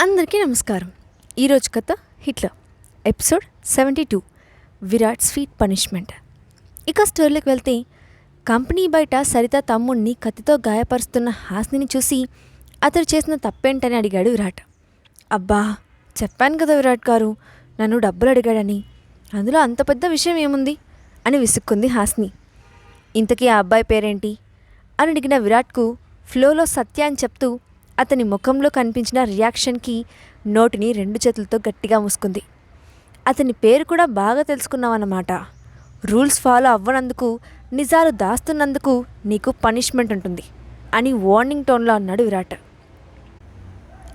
అందరికీ నమస్కారం. ఈరోజు కథ Hitler episode 72 Virat sweet punishment. ఇక స్టోరీలోకి వెళ్తే కంపెనీ బయట సరిత తమ్ముణ్ణి కత్తితో గాయపరుస్తున్న హాస్నిని చూసి అతడు చేసిన తప్పేంటని అడిగాడు విరాట్. అబ్బా, చెప్పాను కదా విరాట్ గారు, నన్ను డబ్బులు అడిగాడని, అందులో అంత పెద్ద విషయం ఏముంది అని విసుక్కుంది హాస్ని. ఇంతకీ ఆ అబ్బాయి పేరేంటి అని అడిగిన విరాట్కు ఫ్లోలో సత్య అని చెప్తూ అతని ముఖంలో కనిపించిన రియాక్షన్కి నోటిని 2 చేతులతో గట్టిగా మూసుకుంది. అతని పేరు కూడా బాగా తెలుసుకున్నావన్నమాట. రూల్స్ ఫాలో అవ్వనందుకు, నిజాలు దాస్తున్నందుకు నీకు పనిష్మెంట్ ఉంటుంది అని వార్నింగ్ టోన్లో అన్నాడు విరాట్.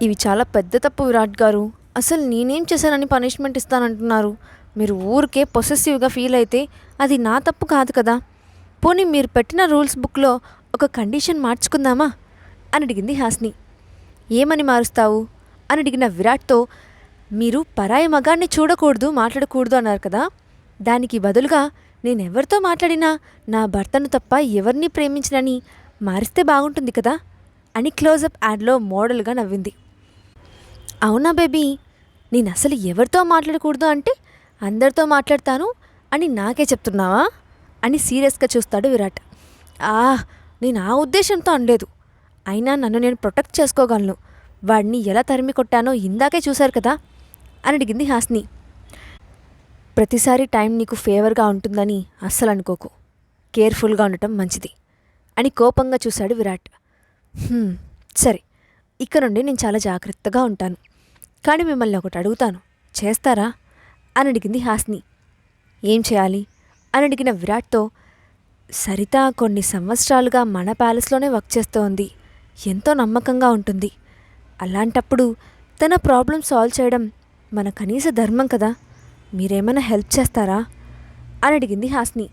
ఇవి చాలా పెద్ద తప్పు విరాట్ గారు, అసలు నేనేం చేశానని పనిష్మెంట్ ఇస్తానంటున్నారు? మీరు ఊరికే పొసెసివ్గా ఫీల్ అయితే అది నా తప్పు కాదు కదా. పోనీ మీరు పెట్టిన రూల్స్ బుక్లో ఒక కండిషన్ మార్చుకుందామా అని అడిగింది హాస్ని. ఏమని మారుస్తావు అని అడిగిన విరాట్తో, మీరు పరాయి మగాన్ని చూడకూడదు, మాట్లాడకూడదు అన్నారు కదా, దానికి బదులుగా నేనెవరితో మాట్లాడినా నా భర్తను తప్ప ఎవరిని ప్రేమించనని మారిస్తే బాగుంటుంది కదా అని క్లోజప్ యాడ్లో మోడల్గా నవ్వింది. అవునా బేబీ, నేను అసలు ఎవరితో మాట్లాడకూడదు అంటే అందరితో మాట్లాడతాను అని నాకే చెప్తున్నావా అని సీరియస్గా చూస్తాడు విరాట్. నేను ఆ ఉద్దేశంతో అనలేదు, అయినా నన్ను నేను ప్రొటెక్ట్ చేసుకోగలను. వాడిని ఎలా తరిమి కొట్టానో ఇందాకే చూశారు కదా అని అడిగింది హాస్ని. ప్రతిసారి టైం నీకు ఫేవర్గా ఉంటుందని అస్సలు అనుకోకు, కేర్ఫుల్గా ఉండటం మంచిది అని కోపంగా చూశాడు విరాట్. సరే, ఇక్కడ నుండి నేను చాలా జాగ్రత్తగా ఉంటాను, కానీ మిమ్మల్ని ఒకటి అడుగుతాను, చేస్తారా అని అడిగింది హాస్ని. ఏం చేయాలి అని అడిగిన విరాట్తో, సరిత కొన్ని సంవత్సరాలుగా మన ప్యాలెస్లోనే వర్క్ చేస్తోంది, ఎంతో నమ్మకంగా ఉంటుంది. అలాంటప్పుడు తన ప్రాబ్లం సాల్వ్ చేయడం మన కనీస ధర్మం కదా, మీరేమైనా హెల్ప్ చేస్తారా అని అడిగింది హాస్ని.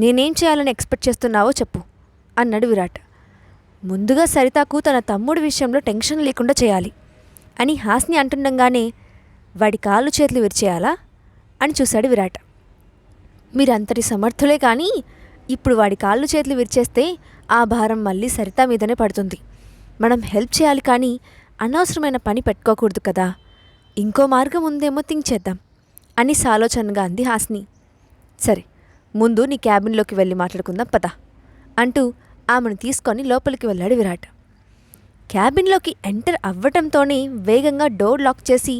నేనేం చేయాలని ఎక్స్పెక్ట్ చేస్తున్నావో చెప్పు అన్నాడు విరాట్. ముందుగా సరితకు తన తమ్ముడి విషయంలో టెన్షన్ లేకుండా చేయాలి అని హాస్ని అంటుండగానే, వాడి కాళ్ళు చేతులు విరిచేయాలా అని చూశాడు విరాట్. మీరంతటి సమర్థులే కానీ ఇప్పుడు వాడి కాళ్ళు చేతులు విరిచేస్తే ఆ భారం మళ్ళీ సరిత మీదనే పడుతుంది. మనం హెల్ప్ చేయాలి కానీ అనవసరమైన పని పెట్టుకోకూడదు కదా, ఇంకో మార్గం ఉందేమో థింక్ చేద్దాం అని సాలోచనగా అంది హాస్ని. సరే, ముందు నీ క్యాబిన్లోకి వెళ్ళి మాట్లాడుకుందాం పద అంటూ ఆమెను తీసుకొని లోపలికి వెళ్ళాడు విరాట్. క్యాబిన్లోకి ఎంటర్ అవ్వటంతోనే వేగంగా డోర్ లాక్ చేసి,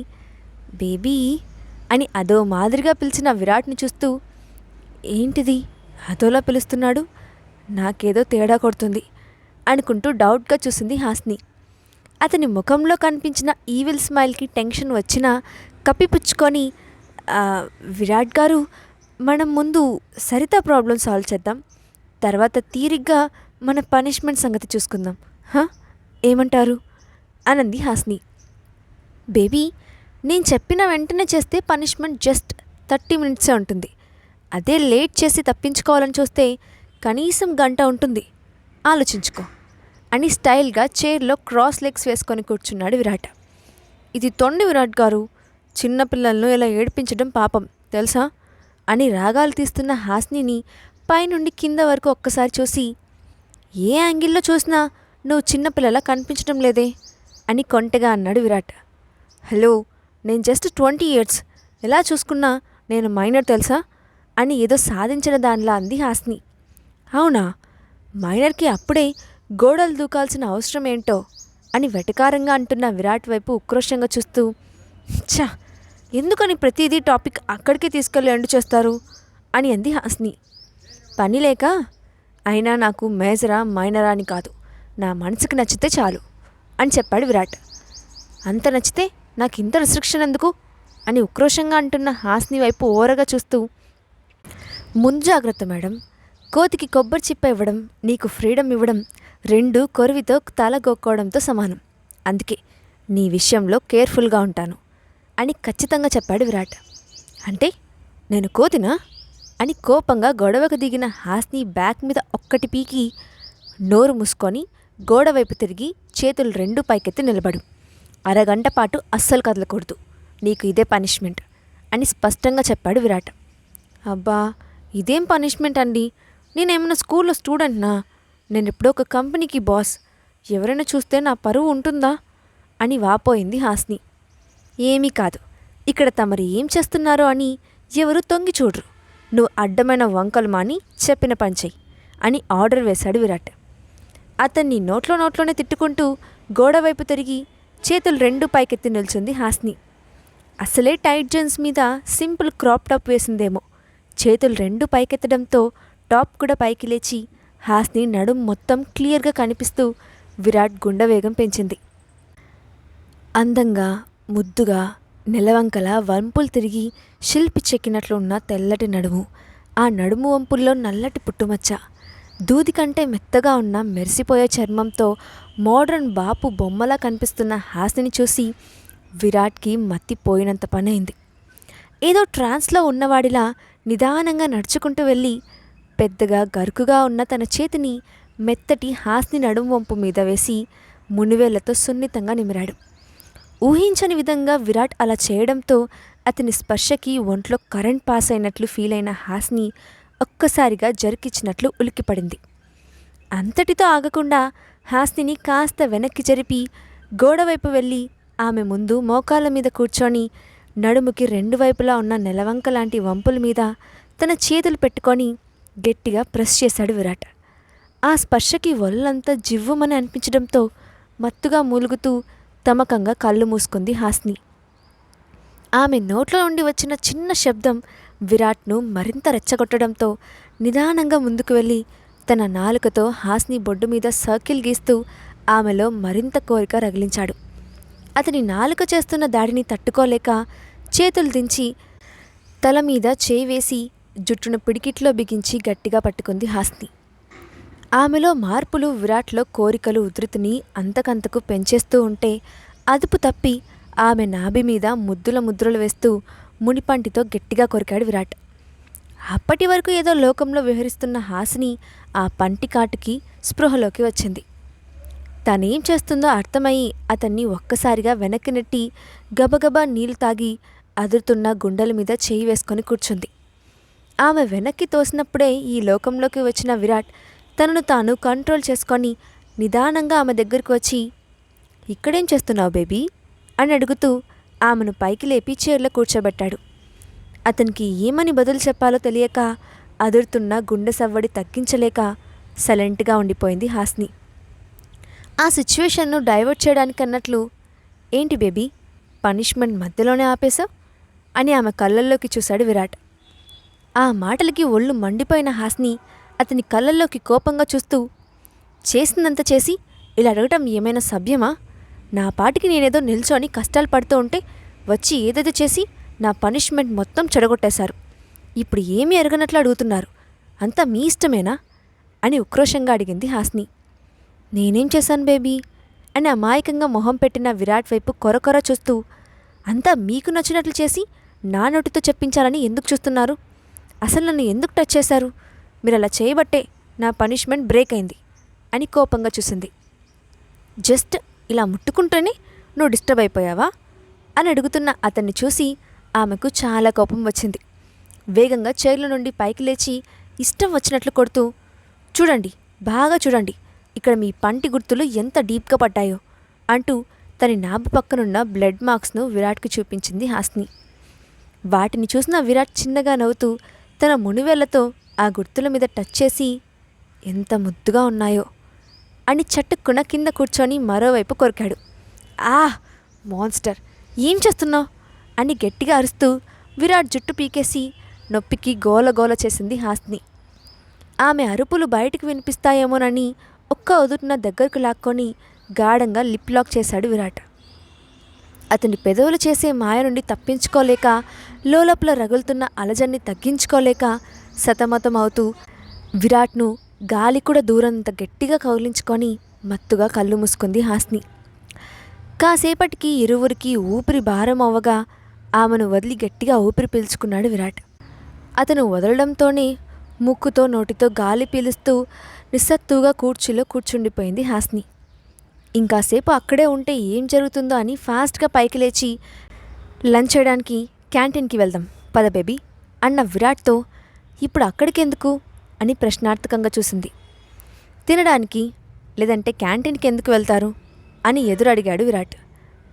బేబీ అని అదో మాదిరిగా పిలిచిన విరాట్ని చూస్తూ, ఏంటిది అదోలా పిలుస్తున్నాడు, నాకేదో తేడా కొడుతుంది అనుకుంటూ డౌట్గా చూసింది హాస్ని. అతని ముఖంలో కనిపించిన ఈవిల్ స్మైల్కి టెన్షన్ వచ్చినా కప్పిపుచ్చుకొని, విరాట్ గారు, మనం ముందు సరిత ప్రాబ్లం సాల్వ్ చేద్దాం, తర్వాత తీరిగ్గా మన పనిష్మెంట్ సంగతి చూసుకుందాం, ఏమంటారు అనంది హాస్ని. బేబీ, నేను చెప్పిన వెంటనే చేస్తే పనిష్మెంట్ జస్ట్ 30 మినిట్సే ఉంటుంది. అదే లేట్ చేసి తప్పించుకోవాలని చూస్తే కనీసం గంట ఉంటుంది, ఆలోచించుకో అని స్టైల్గా చైర్లో క్రాస్ లెగ్స్ వేసుకొని కూర్చున్నాడు విరాట్. ఇది తొండి విరాట్ గారు, చిన్నపిల్లలను ఇలా ఏడిపించడం పాపం తెలుసా అని రాగాలు తీస్తున్న హాస్నిని పైనుండి కింద వరకు ఒక్కసారి చూసి, ఏ యాంగిల్లో చూసినా నువ్వు చిన్నపిల్లలా కనిపించడం లేదే అని కొంటెగా అన్నాడు విరాట్. హలో, నేను జస్ట్ 20 years, ఎలా చూసుకున్నా నేను మైనర్ తెలుసా అని ఏదో సాధించిన దానిలా అంది హాస్ని. అవునా, మైనర్కి అప్పుడే గోడలు దూకాల్సిన అవసరం ఏంటో అని వెటకారంగా అంటున్న విరాట్ వైపు ఉక్రోషంగా చూస్తూ, ఎందుకని ప్రతిదీ టాపిక్ అక్కడికి తీసుకెళ్ళి ఎండు చేస్తారు అని అంది హాస్ని. పని లేక, అయినా నాకు మేజరా మైనరా అని కాదు, నా మనసుకి నచ్చితే చాలు అని చెప్పాడు విరాట్. అంత నచ్చితే నాకు ఇంత రిస్ట్రిక్షన్ ఎందుకు అని ఉక్రోషంగా అంటున్న హాస్ని వైపు ఓరగా చూస్తూ, ముందు జాగ్రత్త మేడం, కోతికి కొబ్బరి చిప్ప ఇవ్వడం, నీకు ఫ్రీడమ్ ఇవ్వడం 2 కొరివితో తల గొక్కోవడంతో సమానం. అందుకే నీ విషయంలో కేర్ఫుల్గా ఉంటాను అని ఖచ్చితంగా చెప్పాడు విరాట్. అంటే నేను కోతినా అని కోపంగా గొడవకు దిగిన హాస్ని బ్యాక్ మీద ఒక్కటి పీకి, నోరు మూసుకొని గోడవైపు తిరిగి చేతులు 2 పైకెత్తి నిలబడు, అరగంట పాటు అస్సలు కదలకూడదు, నీకు ఇదే పనిష్మెంట్ అని స్పష్టంగా చెప్పాడు విరాట్. అబ్బా, ఇదేం పనిష్మెంట్ అండి, నేనేమన్నా స్కూల్లో స్టూడెంట్నా? నేను ఎప్పుడో ఒక కంపెనీకి బాస్, ఎవరైనా చూస్తే నా పరువు ఉంటుందా అని వాపోయింది హాస్ని. ఏమీ కాదు, ఇక్కడ తమరు ఏం చేస్తున్నారో అని ఎవరు తొంగి చూడరు. నువ్వు అడ్డమైన వంకలు మాని చెప్పిన పంచెయ్యి అని ఆర్డర్ వేశాడు విరాట్. అతన్ని నోట్లోనే తిట్టుకుంటూ గోడవైపు తిరిగి చేతులు రెండు పైకెత్తి నిల్చుంది హాస్ని. అసలే టైట్ జీన్స్ మీద సింపుల్ క్రాప్ టాప్ వేసిందేమో. చేతులు రెండు పైకెత్తడంతో టాప్ కూడా పైకి లేచి హాస్ని నడుం మొత్తం క్లియర్గా కనిపిస్తూ విరాట్ గుండె వేగం పెంచింది. అందంగా ముద్దుగా నెలవంకల వంపులు తిరిగి శిల్పి చెక్కినట్లు ఉన్న తెల్లటి నడుము, ఆ నడుము వంపుల్లో నల్లటి పుట్టుమచ్చ, దూది కంటే మెత్తగా ఉన్న మెరిసిపోయే చర్మంతో మోడ్రన్ బాపు బొమ్మలా కనిపిస్తున్న హాస్నిని చూసి విరాట్కి మత్తిపోయినంత పనైంది. ఏదో ట్రాన్స్లో ఉన్నవాడిలా నిదానంగా నడుచుకుంటూ వెళ్ళి పెద్దగా గరుకుగా ఉన్న తన చేతిని మెత్తటి హాస్ని నడుము వంపు మీద వేసి మునివేళ్లతో సున్నితంగా నిమిరాడు. ఊహించని విధంగా విరాట్ అలా చేయడంతో అతని స్పర్శకి ఒంట్లో కరెంట్ పాస్ అయినట్లు ఫీల్ అయిన హాస్ని ఒక్కసారిగా జరికిచ్చినట్లు ఉలిక్కిపడింది. అంతటితో ఆగకుండా హాస్నిని కాస్త వెనక్కి జరిపి గోడవైపు వెళ్ళి ఆమె ముందు మోకాళ్ళ మీద కూర్చొని నడుముకి రెండు వైపులా ఉన్న నెలవంక లాంటి వంపుల మీద తన చేతులు పెట్టుకొని గట్టిగా ప్రెస్ చేశాడు విరాట్. ఆ స్పర్శకి ఒళ్ళంతా జివ్వుమని అనిపించడంతో మత్తుగా మూలుగుతూ తమకంగా కళ్ళు మూసుకుంది హాస్ని. ఆమె నోట్లో నుండి వచ్చిన చిన్న శబ్దం విరాట్ను మరింత రెచ్చగొట్టడంతో నిదానంగా ముందుకు వెళ్ళి తన నాలుకతో హాస్ని బొడ్డు మీద సర్కిల్ గీస్తూ ఆమెలో మరింత కోరిక రగిలించాడు. అతని నాలుక చేస్తున్న దాడిని తట్టుకోలేక చేతులు దించి తల మీద చేయి వేసి జుట్టును పిడికిట్లో బిగించి గట్టిగా పట్టుకుంది హాస్ని. ఆమెలో మార్పులు విరాట్లో కోరికలు ఉధృతిని అంతకంతకు పెంచేస్తూ ఉంటే అదుపు తప్పి ఆమె నాభి మీద ముద్దులు వేస్తూ మునిపంటితో గట్టిగా కొరికాడు విరాట్. అప్పటి వరకు ఏదో లోకంలో విహరిస్తున్న హాసిని ఆ పంటి కాటుకి స్పృహలోకి వచ్చింది. తనేం చేస్తుందో అర్థమయ్యి అతన్ని ఒక్కసారిగా వెనక్కి నెట్టి గబగబా నీళ్లు తాగి అదురుతున్న గుండెల మీద చేయి వేసుకొని కూర్చుంది. ఆమె వెనక్కి తోసినప్పుడే ఈ లోకంలోకి వచ్చిన విరాట్ తనను తాను కంట్రోల్ చేసుకొని నిదానంగా ఆమె దగ్గరికి వచ్చి, ఇక్కడేం చేస్తున్నావు బేబీ అని అడుగుతూ ఆమెను పైకి లేపి చైర్లో కూర్చోబెట్టాడు. అతనికి ఏమని బదులు చెప్పాలో తెలియక అదురుతున్న గుండె సవ్వడి తగ్గించలేక సైలెంట్గా ఉండిపోయింది హాస్ని. ఆ సిచ్యువేషన్ను డైవర్ట్ చేయడానికి అన్నట్లు, ఏంటి బేబీ పనిష్మెంట్ మధ్యలోనే ఆపేశావు అని ఆమె కళ్ళల్లోకి చూశాడు విరాట్. ఆ మాటలకి ఒళ్ళు మండిపోయిన హాస్ని అతని కళ్ళల్లోకి కోపంగా చూస్తూ, చేసిందంత చేసి ఇలా అడగటం ఏమైనా సభ్యమా? నా పాటికి నేనేదో నిల్చొని కష్టాలు పడుతూ ఉంటే వచ్చి ఏదేదో చేసి నా పనిష్మెంట్ మొత్తం చెడగొట్టేశారు. ఇప్పుడు ఏమీ ఎరగనట్లు అడుగుతున్నారు. అంతా మీ ఇష్టమేనా అని ఉక్రోషంగా అడిగింది హాస్ని. నేనేం చేశాను బేబీ అని అమాయకంగా మొహం పెట్టిన విరాట్ వైపు కొరకొర చూస్తూ, అంతా మీకు నచ్చినట్లు చేసి నా నోటితో చెప్పించాలని ఎందుకు చూస్తున్నారు? అసలు నన్ను ఎందుకు టచ్ చేశారు? మీరు అలా చేయబట్టే నా పనిష్మెంట్ బ్రేక్ అయింది అని కోపంగా చూసింది. జస్ట్ ఇలా ముట్టుకుంటేనే నువ్వు డిస్టర్బ్ అయిపోయావా అని అడుగుతున్న అతన్ని చూసి ఆమెకు చాలా కోపం వచ్చింది. వేగంగా చైర్ల నుండి పైకి లేచి ఇష్టం వచ్చినట్లు కొడుతూ, చూడండి బాగా చూడండి, ఇక్కడ మీ పంటి గుర్తులు ఎంత డీప్గా పడ్డాయో అంటూ తన నాభి పక్కనున్న బ్లడ్ మార్క్స్ను విరాట్కి చూపించింది హాస్ని. వాటిని చూసిన విరాట్ చిన్నగా నవ్వుతూ తన మునివేళ్లతో ఆ గుర్తుల మీద టచ్ చేసి, ఎంత ముద్దుగా ఉన్నాయో అని చటుక్కున కింద కూర్చొని మరోవైపు కొరికాడు. ఆ మాన్స్టర్, ఏం చేస్తున్నావు అని గట్టిగా అరుస్తూ విరాట్ జుట్టు పీకేసి నొప్పికి గోలగోల చేసింది హాస్ని. ఆమె అరుపులు బయటికి వినిపిస్తాయేమోనని ఒక్క ఒదుటిన దగ్గరకు లాక్కొని గాఢంగా లిప్ లాక్ చేశాడు విరాట్. అతని పెదవులు చేసే మాయ నుండి తప్పించుకోలేక లోలోపల రగులుతున్న అలజడిని తగ్గించుకోలేక సతమతమవుతూ విరాట్ను గాలి కూడా దూరంత గట్టిగా కౌలించుకొని మత్తుగా కళ్ళు మూసుకుంది హాస్ని. కాసేపటికి ఇరువురికి ఊపిరి భారం అవ్వగా ఆమెను వదిలి గట్టిగా ఊపిరి పీల్చుకున్నాడు విరాట్. అతను వదలడంతోనే ముక్కుతో నోటితో గాలి పీలుస్తూ నిస్సత్తుగా కూర్చులో కూర్చుండిపోయింది హాస్ని. ఇంకాసేపు అక్కడే ఉంటే ఏం జరుగుతుందో అని ఫాస్ట్గా పైకి లేచి, లంచ్ చేయడానికి క్యాంటీన్కి వెళ్దాం పద బేబీ అన్న విరాట్తో, ఇప్పుడు అక్కడికెందుకు అని ప్రశ్నార్థకంగా చూసింది. తినడానికి, లేదంటే క్యాంటీన్కి ఎందుకు వెళ్తారు అని ఎదురు అడిగాడు విరాట్.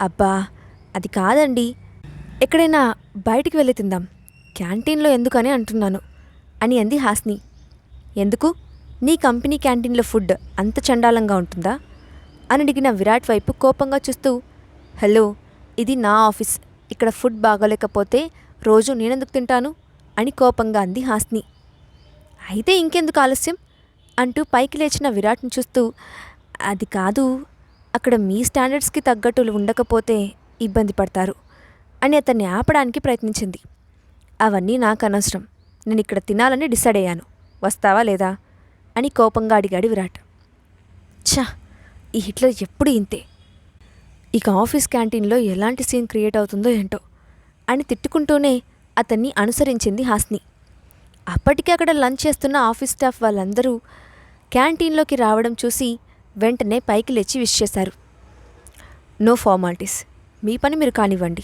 అబ్బా, అది కాదండి, ఎక్కడైనా బయటికి వెళ్ళి తిందాం, క్యాంటీన్లో ఎందుకని అంటున్నాను అని అంది హాస్ని. ఎందుకు? నీ కంపెనీ క్యాంటీన్లో ఫుడ్ అంత చండాలంగా ఉంటుందా అని అడిగిన విరాట్ వైపు కోపంగా చూస్తూ, హలో, ఇది నా ఆఫీస్, ఇక్కడ ఫుడ్ బాగోలేకపోతే రోజు నేనెందుకు తింటాను అని కోపంగా అంది హాస్ని. అయితే ఇంకెందుకు ఆలస్యం అంటూ పైకి లేచిన విరాట్ని చూస్తూ, అది కాదు, అక్కడ మీ స్టాండర్డ్స్కి తగ్గట్టు ఉండకపోతే ఇబ్బంది పడతారు అని అతన్ని ఆపడానికి ప్రయత్నించింది. అవన్నీ నాకు అనవసరం, నేను ఇక్కడ తినాలని డిసైడ్ అయ్యాను, వస్తావా లేదా అని కోపంగా అడిగాడు విరాట్. ఛా, ఈ హిట్లర్ ఎప్పుడు ఇంతే, ఇక ఆఫీస్ క్యాంటీన్లో ఎలాంటి సీన్ క్రియేట్ అవుతుందో ఏంటో అని తిట్టుకుంటూనే అతన్ని అనుసరించింది హాస్ని. అప్పటికే అక్కడ లంచ్ చేస్తున్న ఆఫీస్ స్టాఫ్ వాళ్ళందరూ క్యాంటీన్లోకి రావడం చూసి వెంటనే పైకి లేచి విష్ చేశారు. నో ఫార్మాలిటీస్, మీ పని మీరు కానివ్వండి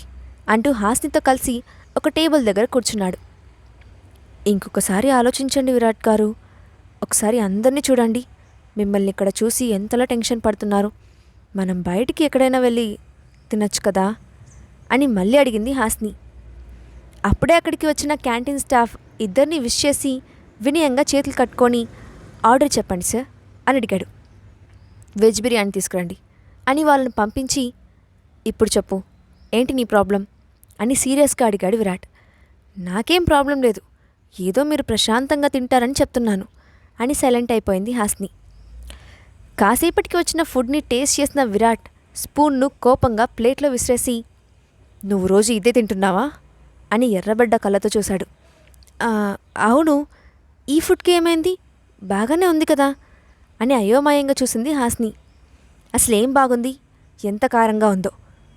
అంటూ హాస్నితో కలిసి ఒక టేబుల్ దగ్గర కూర్చున్నాడు. ఇంకొకసారి ఆలోచించండి విరాట్ గారు, ఒకసారి అందరినీ చూడండి, మిమ్మల్ని ఇక్కడ చూసి ఎంతలా టెన్షన్ పడుతున్నారు, మనం బయటికి ఎక్కడైనా వెళ్ళి తినొచ్చు కదా అని మళ్ళీ అడిగింది హాస్ని. అప్పుడే అక్కడికి వచ్చిన క్యాంటీన్ స్టాఫ్ ఇద్దరిని విష్ చేసి వినయంగా చేతులు కట్టుకొని, ఆర్డర్ చెప్పండి సార్ అని అడిగాడు. వెజ్ బిర్యానీ తీసుకురండి అని వాళ్ళని పంపించి, ఇప్పుడు చెప్పు, ఏంటి నీ ప్రాబ్లం అని సీరియస్గా అడిగాడు విరాట్. నాకేం ప్రాబ్లం లేదు, ఏదో మీరు ప్రశాంతంగా తింటారని చెప్తున్నాను అని సైలెంట్ అయిపోయింది హాస్ని. కాసేపటికి వచ్చిన ఫుడ్ని టేస్ట్ చేసిన విరాట్ స్పూన్ను కోపంగా ప్లేట్లో విసిరేసి, నువ్వు రోజు ఇదే తింటున్నావా అని ఎర్రబడ్డ కళ్ళతో చూశాడు. అవును, ఈ ఫుడ్కి ఏమైంది, బాగానే ఉంది కదా అని అయోమయంగా చూసింది హాస్ని. అసలేం బాగుంది, ఎంత కారంగా ఉందో,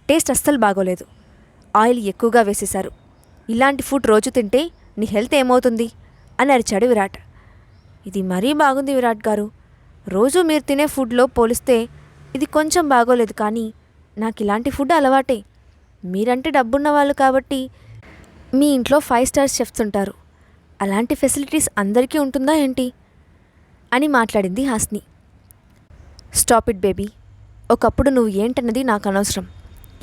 టేస్ట్ అస్సలు బాగోలేదు, ఆయిల్ ఎక్కువగా వేసేశారు, ఇలాంటి ఫుడ్ రోజు తింటే నీ హెల్త్ ఏమవుతుంది అని అరిచాడు విరాట్. ఇది మరీ బాగుంది విరాట్ గారు, రోజు మీరు తినే ఫుడ్లో పోలిస్తే ఇది కొంచెం బాగోలేదు, కానీ నాకు ఇలాంటి ఫుడ్ అలవాటే, మీరంటే డబ్బున్న వాళ్ళు కాబట్టి మీ ఇంట్లో 5 స్టార్ షెఫ్స్ ఉంటారు, అలాంటి ఫెసిలిటీస్ అందరికీ ఉంటుందా ఏంటి అని మాట్లాడింది హాస్ని. స్టాప్ ఇట్ బేబీ, ఒకప్పుడు నువ్వు ఏంటన్నది నాకు అనవసరం,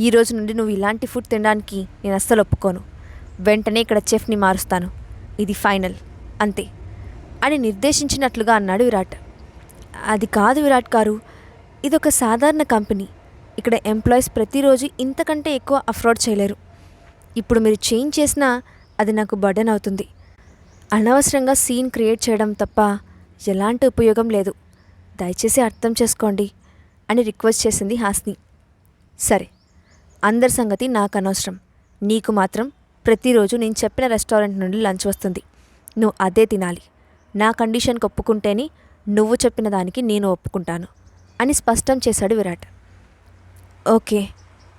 ఈ రోజు నుండి నువ్వు ఇలాంటి ఫుడ్ తినడానికి నేను అస్సలు ఒప్పుకోను, వెంటనే ఇక్కడ చెఫ్ని మారుస్తాను, ఇది ఫైనల్, అంతే అని నిర్దేశించినట్లుగా అన్నాడు విరాట్. అది కాదు విరాట్ గారు, ఇదొక సాధారణ కంపెనీ, ఇక్కడ ఎంప్లాయీస్ ప్రతిరోజు ఇంతకంటే ఎక్కువ అఫోర్డ్ చేయలేరు, ఇప్పుడు మీరు చేంజ్ చేసినా అది నాకు బర్డెన్ అవుతుంది, అనవసరంగా సీన్ క్రియేట్ చేయడం తప్ప ఎలాంటి ఉపయోగం లేదు, దయచేసి అర్థం చేసుకోండి అని రిక్వెస్ట్ చేసింది హాస్ని. సరే, అందరి సంగతి నాకు అనవసరం, నీకు మాత్రం ప్రతిరోజు నేను చెప్పిన రెస్టారెంట్ నుండి లంచ్ వస్తుంది, నువ్వు అదే తినాలి, నా కండిషన్కి ఒప్పుకుంటేనే నువ్వు చెప్పిన దానికి నేను ఒప్పుకుంటాను అని స్పష్టం చేశాడు విరాట్. ఓకే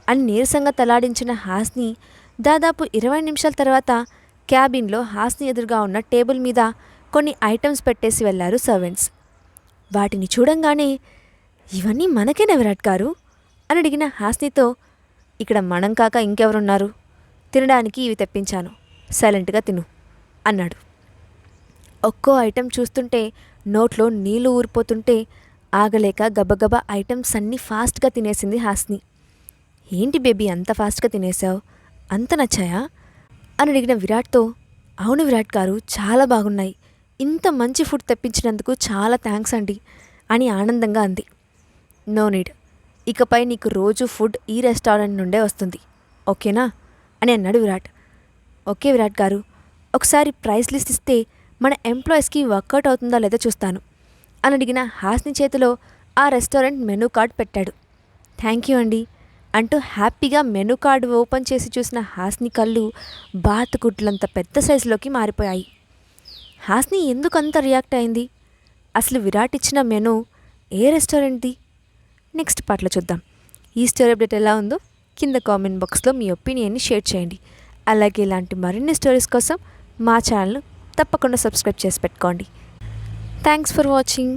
అని నీరసంగా తలాడించిన హాస్ని దాదాపు 20 నిమిషాల తర్వాత క్యాబిన్లో హాస్ని ఎదురుగా ఉన్న టేబుల్ మీద కొన్ని ఐటమ్స్ పెట్టేసి వెళ్లారు సర్వెంట్స్. వాటిని చూడంగానే, ఇవన్నీ మనకేనా విరాట్ గారు అని అడిగిన హాస్నితో, ఇక్కడ మనం కాక ఇంకెవరున్నారు, తినడానికి ఇవి తెప్పించాను, సైలెంట్గా తిను అన్నాడు. ఒక్కో ఐటెం చూస్తుంటే నోట్లో నీళ్లు ఊరిపోతుంటే ఆగలేక గబగబా ఐటమ్స్ అన్నీ ఫాస్ట్గా తినేసింది హాస్ని. ఏంటి బేబీ అంత ఫాస్ట్గా తినేసావు, అంత నచ్చాయా అని అడిగిన విరాట్తో, అవును విరాట్ గారు, చాలా బాగున్నాయి, ఇంత మంచి ఫుడ్ తెప్పించినందుకు చాలా థ్యాంక్స్ అండి అని ఆనందంగా అంది. నో నీడ్, ఇకపై నీకు రోజు ఫుడ్ ఈ రెస్టారెంట్ నుండే వస్తుంది, ఓకేనా అని అన్నాడు విరాట్. ఓకే విరాట్ గారు, ఒకసారి ప్రైస్ లిస్ట్ ఇస్తే మన ఎంప్లాయీస్కి వర్కౌట్ అవుతుందా లేదో చూస్తాను అని అడిగిన హాస్ని చేతిలో ఆ రెస్టారెంట్ మెనూ కార్డ్ పెట్టాడు. థ్యాంక్ యూ అండి అంటూ హ్యాపీగా మెనూ కార్డు ఓపెన్ చేసి చూసిన హాస్ని కళ్ళు బాతుగుడ్లంత పెద్ద సైజులోకి మారిపోయాయి. హాస్ని ఎందుకు అంత రియాక్ట్ అయింది, అసలు విరాట్ ఇచ్చిన మెనూ ఏ రెస్టారెంట్ది? నెక్స్ట్ పార్ట్లో చూద్దాం. ఈ స్టోరీ అప్డేట్ ఎలా ఉందో కింద కామెంట్ బాక్స్లో మీ ఒపీనియన్ని షేర్ చేయండి. అలాగే ఇలాంటి మరిన్ని స్టోరీస్ కోసం మా ఛానల్ను తప్పకుండా సబ్స్క్రైబ్ చేసి పెట్టుకోండి. Thanks for watching.